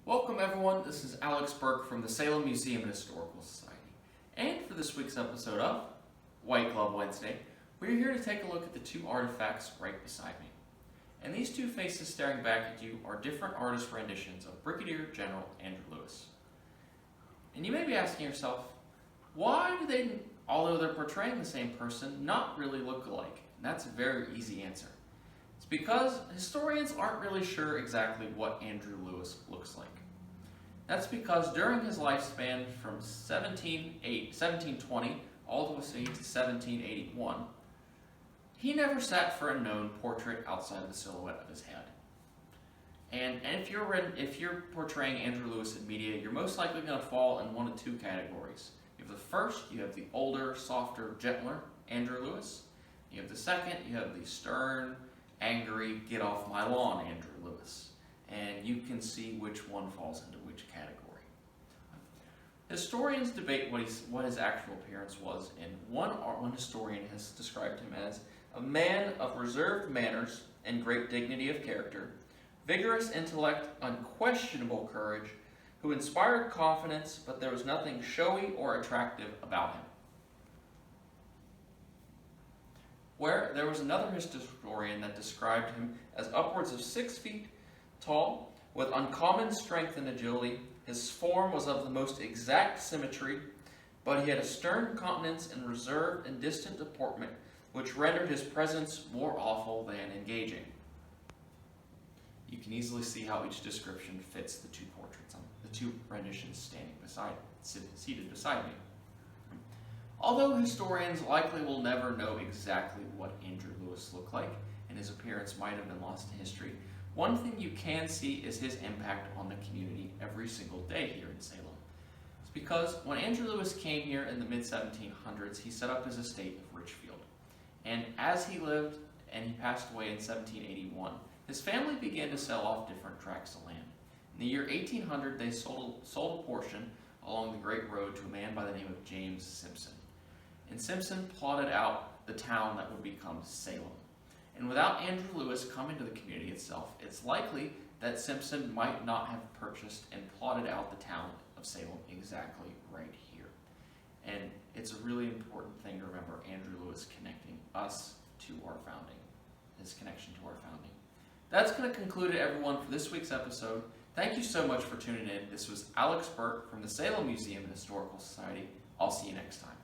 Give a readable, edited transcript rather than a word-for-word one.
Welcome everyone, this is Alex Burke from the Salem Museum and Historical Society. And for this week's episode of White Glove Wednesday, we're here to take a look at the two artifacts right beside me. And these two faces staring back at you are different artist renditions of Brigadier General Andrew Lewis. And you may be asking yourself, why do they, although they're portraying the same person, not really look alike? And that's a very easy answer. It's because historians aren't really sure exactly what Andrew Lewis looks like. That's because during his lifespan from 1720 all the way to 1781, he never sat for a known portrait outside of the silhouette of his head. And if you're portraying Andrew Lewis in media, you're most likely going to fall in one of two categories. You have the first, you have the older, softer, gentler Andrew Lewis. You have the second, you have the stern, angry, get off my lawn Andrew Lewis. And you can see which one falls into which category. Historians debate what his actual appearance was, and one historian has described him as a man of reserved manners and great dignity of character, vigorous intellect, unquestionable courage, who inspired confidence, but there was nothing showy or attractive about him. Where there was another historian that described him as upwards of 6 feet tall, with uncommon strength and agility. His form was of the most exact symmetry, but he had a stern countenance and reserved and distant deportment, which rendered his presence more awful than engaging. You can easily see how each description fits the two portraits, the two renditions seated beside me. Although historians likely will never know exactly what Andrew Lewis looked like, and his appearance might have been lost to history, one thing you can see is his impact on the community every single day here in Salem. It's because when Andrew Lewis came here in the mid-1700s, he set up his estate of Richfield. And as he lived and he passed away in 1781, his family began to sell off different tracts of land. In the year 1800, they sold a portion along the Great Road to a man by the name of James Simpson. And Simpson plotted out the town that would become Salem. And without Andrew Lewis coming to the community itself, it's likely that Simpson might not have purchased and plotted out the town of Salem exactly right here. And it's a really important thing to remember Andrew Lewis connecting us to our founding, his connection to our founding. That's going to conclude it, everyone, for this week's episode. Thank you so much for tuning in. This was Alex Burke from the Salem Museum and Historical Society. I'll see you next time.